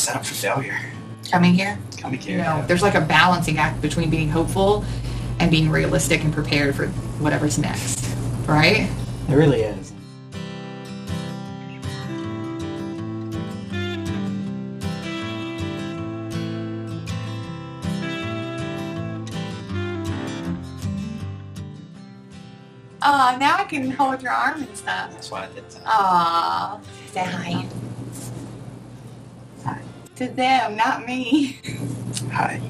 just set up for failure. Coming here? Coming here. You know, there's like a balancing act between being hopeful and being realistic and prepared for whatever's next, right? It really is. Oh, now I can hold your arm and stuff. That's why I did that. Aw, say hi. Hi. To them, not me. Hi.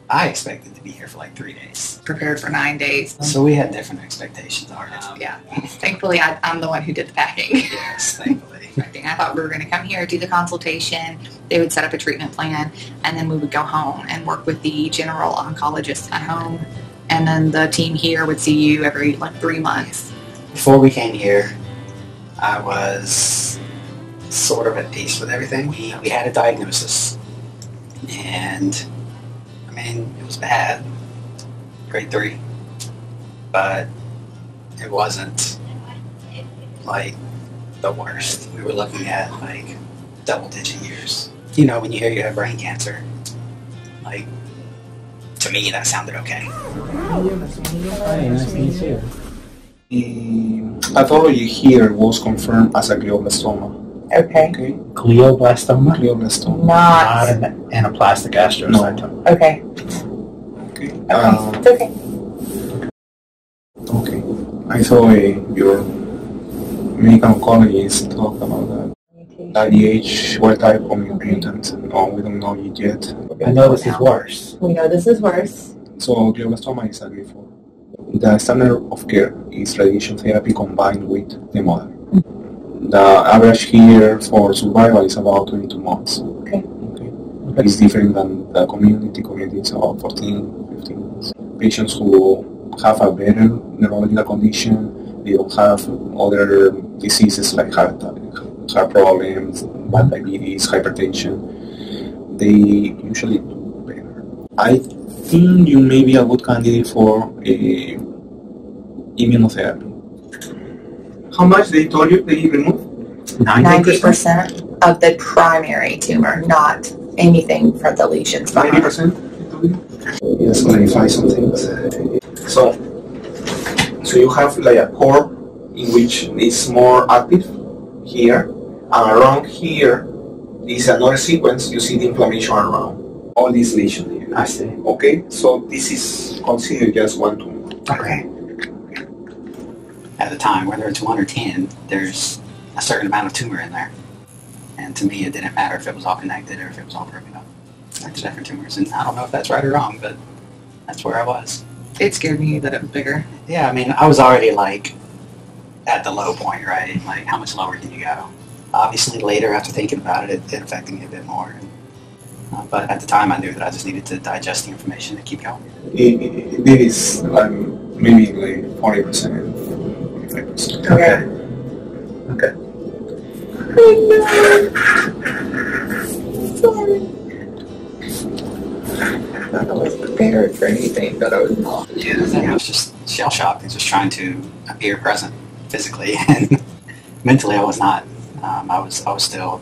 I expected to be here for like 3 days. Prepared for 9 days. So we had different expectations already. Yeah. Thankfully, I'm the one who did the packing. Yes, thankfully. I thought we were going to come here, do the consultation, they would set up a treatment plan, and then we would go home and work with the general oncologist at home. And then the team here would see you every like 3 months. Before we came here, I was sort of at peace with everything. We had a diagnosis, and I mean, it was bad, grade 3, but it wasn't like the worst. We were looking at like double-digit years. You know, when you hear you have brain cancer, like, to me, that sounded okay. Hi, nice to meet you. The pathology here was confirmed as a glioblastoma. Okay. Okay. Glioblastoma? Glioblastoma. Not an anaplastic astrocytoma. No. Okay. Okay. It's okay. Okay. I saw your medical oncologist talk about that. IDH, what type of mutant? No, we don't know it yet. I know this is worse. We know this is worse. So glioblastoma is a glifo. The standard of care is radiation therapy combined with chemotherapy. The average here for survival is about 22 months. Okay. It's different than the community. Community is about 14, 15 months. Patients who have a better neurological condition, they don't have other diseases like heart problems, bad diabetes, hypertension, they usually do better. I think you may be a good candidate for immunotherapy. How much they told you they removed? 90% of the primary tumor, not anything from the lesions. 90%? Let's clarify some things. So you have like a core in which it's more active here, and around here is another sequence. You see the inflammation around all these lesions here. I see. Okay, so this is considered just one tumor. Okay. At the time, whether it's 1 or 10, there's a certain amount of tumor in there. And to me, it didn't matter if it was all connected or if it was all broken up. There's different tumors, and I don't know if that's right or wrong, but that's where I was. It scared me that it was bigger. Yeah, I mean, I was already like at the low point, right? Like, how much lower can you go? Obviously, later, after thinking about it, it affected me a bit more. But at the time, I knew that I just needed to digest the information and keep going. It is maybe like 40%, 45%. Okay. Okay. Sorry. I wasn't prepared for anything, but I was not. Yeah, I think I was just shell-shocked and just trying to appear present physically, and mentally I was not. I was still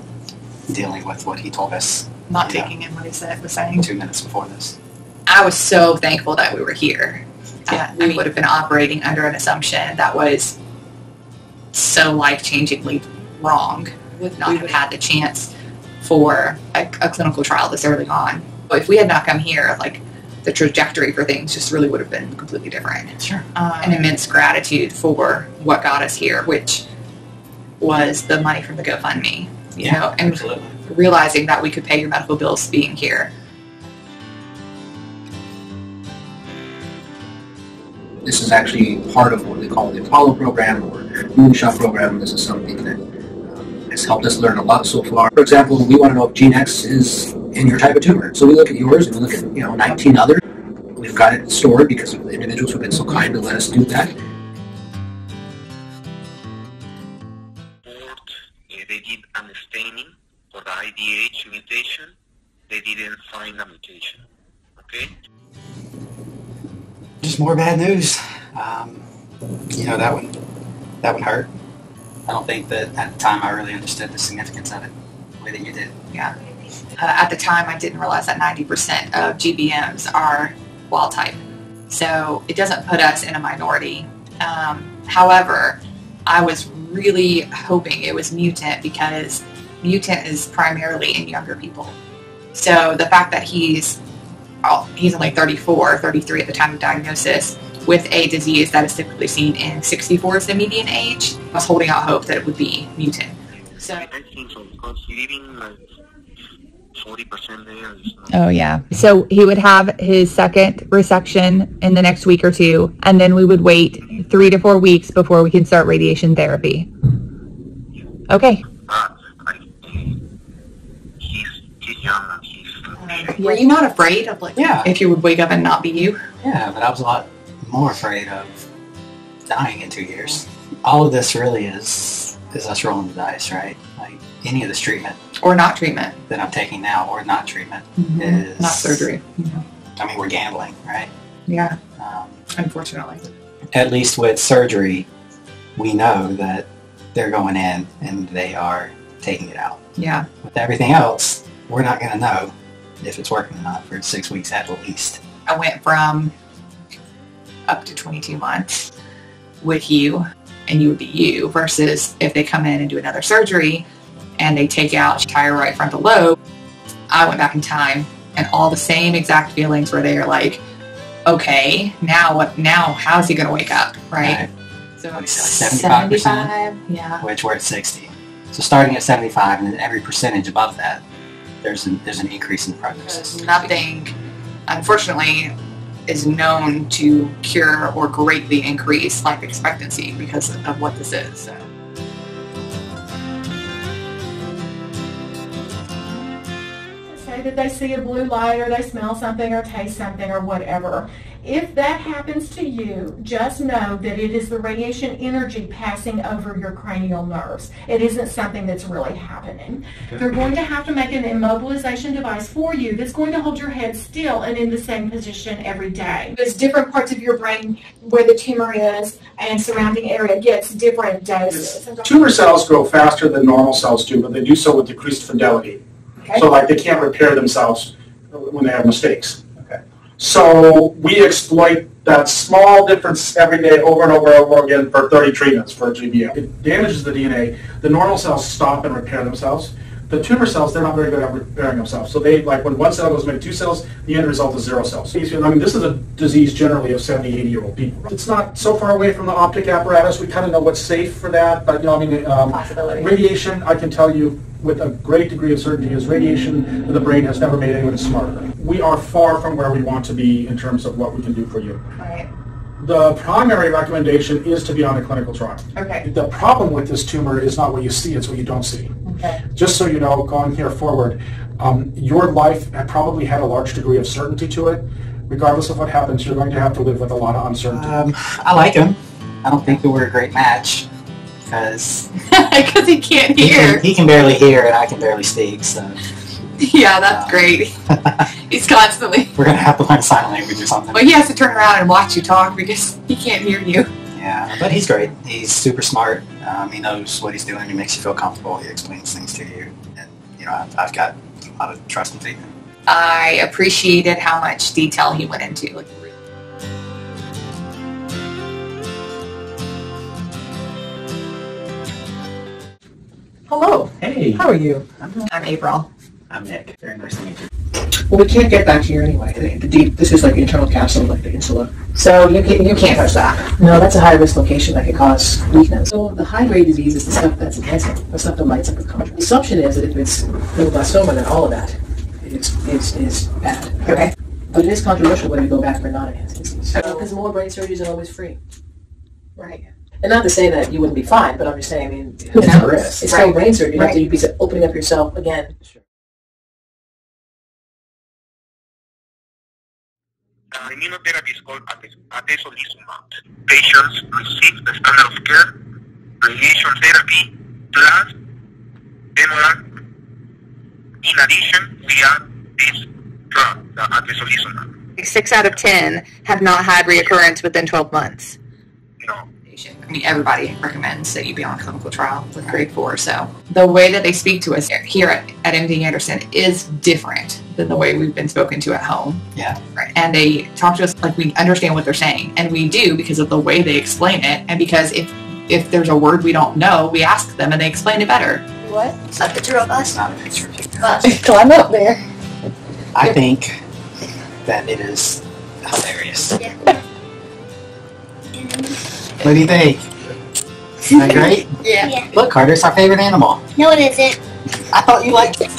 dealing with what he told us. Not taking in what he was saying. 2 minutes before this. I was so thankful that we were here. Yeah. We would have been operating under an assumption that was so life-changingly wrong. Would not have had the chance for a clinical trial this early on. But if we had not come here, like, the trajectory for things just really would have been completely different. Sure. An immense gratitude for what got us here, which was the money from the GoFundMe. You know, and absolutely. Realizing that we could pay your medical bills being here. This is actually part of what they call the Apollo program or Moonshot program. This is something that has helped us learn a lot so far. For example, we want to know if gene X is in your type of tumor. So we look at yours and we look at 19 others. We've got it stored because of the individuals who've been so kind to let us do that. They did a staining for the IDH mutation. They didn't find a mutation. Okay? Just more bad news. That one hurt. I don't think that at the time I really understood the significance of it. way that you did. Yeah. At the time, I didn't realize that 90% of GBMs are wild type. So it doesn't put us in a minority. However, I was really hoping it was mutant because mutant is primarily in younger people. So the fact that he's only 34, 33 at the time of diagnosis with a disease that is typically seen in 64 as the median age, I was holding out hope that it would be mutant. So I think so, because living like 40% there is not. oh yeah. So he would have his second resection in the next week or two, and then we would wait 3 to 4 weeks before we can start radiation therapy. Okay. But I think he's young and he's Were you not afraid of Yeah. if you would wake up and not be you? Yeah, but I was a lot more afraid of dying in 2 years. All of this really is us rolling the dice, right? Like any of this treatment Or not treatment? that I'm taking now, or not treatment, is Not surgery. I mean, we're gambling, right? Yeah, Um, unfortunately. at least with surgery, we know that they're going in and they are taking it out. Yeah. With everything else, we're not going to know if it's working or not for 6 weeks at least. I went from up to 22 months with you, and you would be you, versus if they come in and do another surgery and they take out your entire right frontal lobe. I went back in time, and all the same exact feelings were there, like, okay, now what? Now how's he going to wake up, right? So Like 75, 75%, yeah. which we're at 60. So starting at 75, and then every percentage above that, there's an increase in prognosis. Nothing, unfortunately, is known to cure or greatly increase life expectancy because of what this is. So. Say that they see a blue light or they smell something or taste something or whatever. If that happens to you, just know that it is the radiation energy passing over your cranial nerves. It isn't something that's really happening. They're going to have to make an immobilization device for you that's going to hold your head still and in the same position every day. There's different parts of your brain where the tumor is and surrounding area gets different doses. Tumor cells grow faster than normal cells do, but they do so with decreased fidelity. Okay. So like they can't repair themselves when they have mistakes. Okay. So we exploit that small difference every day over and over and over again for 30 treatments for a GBM. It damages the DNA. The normal cells stop and repair themselves. The tumor cells, they're not very good at repairing themselves. So they, like when one cell goes to make 2 cells, the end result is 0 cells. I mean, this is a disease generally of 70, 80-year-old people. It's not so far away from the optic apparatus. We kind of know what's safe for that. But, you know, I mean, Possibility. radiation, I can tell you with a great degree of certainty, is radiation in the brain has never made anyone smarter. We are far from where we want to be in terms of what we can do for you. Right. The primary recommendation is to be on a clinical trial. Okay. The problem with this tumor is not what you see, it's what you don't see. Okay. Just so you know, going here forward, your life had probably had a large degree of certainty to it. Regardless of what happens, you're going to have to live with a lot of uncertainty. I like him. I don't think that we're a great match because Because he can't hear. he can barely hear and I can barely speak. So Yeah, that's great. He's constantly. we're gonna have to learn sign language or something. Well, he has to turn around and watch you talk because he can't hear you. Yeah, but he's great. He's super smart. He knows what he's doing. He makes you feel comfortable. He explains things to you, and you know I've got a lot of trust and faith in him. I appreciated how much detail he went into. Like, Hello. Hey, How are you? I'm April. I'm Nick. Very nice to meet you. Well, we can't get back here anyway. This is like the internal capsule, like the insula. So you can't touch that. No, that's a high-risk location that could cause weakness. So the high-grade disease is the stuff that's enhancing, the stuff that lights up the contrast. The assumption is that if it's glioblastoma, then all of that is bad. Okay. But it is controversial whether you go back for non-enhanced disease. Because more brain surgeries are always free. Right. And not to say that you wouldn't be fine, but I'm just saying, I mean, It's a risk. it's still brain surgery. You have Right. to be opening up yourself again. Immunotherapy is called atezolizumab. Patients receive the standard of care, radiation therapy, plus Demoran. In addition, we have this drug, the atezolizumab. 6 out of 10 have not had reoccurrence within 12 months. No. I mean, everybody recommends that you be on a clinical trial with grade 4. So the way that they speak to us here at MD Anderson is different than the way we've been spoken to at home. Yeah. Right. And they talk to us like we understand what they're saying. And we do because of the way they explain it. And because if there's a word we don't know, we ask them and they explain it better. What? It's not a picture of us. It's not a picture of you. Climb up there. I think that it is hilarious. Yeah. What do you think? Isn't that great? Yeah. Look, Carter, it's our favorite animal. No, it isn't. I thought you liked it.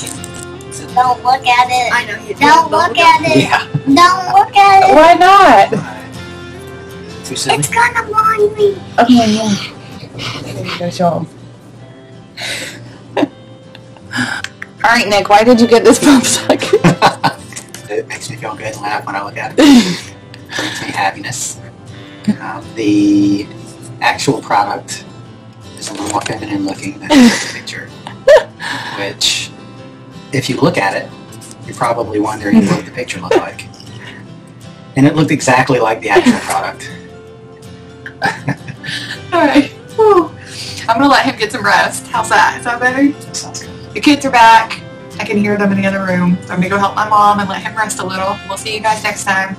Don't look at it. I know you Don't look at it. Yeah. Don't look at it. Why not? Too silly. It's gonna blind me. Okay, yeah. There you go, show 'em. All right, Nick, why did you get this bump suck? It makes me feel good and laugh when I look at it. It brings me happiness. The actual product is a little more feminine looking than the picture, which, if you look at it, you're probably wondering what the picture looked like. And it looked exactly like the actual product. All right. Whew. I'm going to let him get some rest. How's that? Is that better? Sounds good. The kids are back. I can hear them in the other room. So I'm going to go help my mom and let him rest a little. We'll see you guys next time.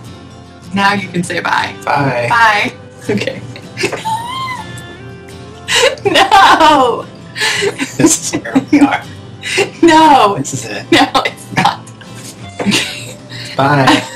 Now you can say bye. Bye. Bye. Okay. No. This is where we are. No. This is it. No, it's not. Bye.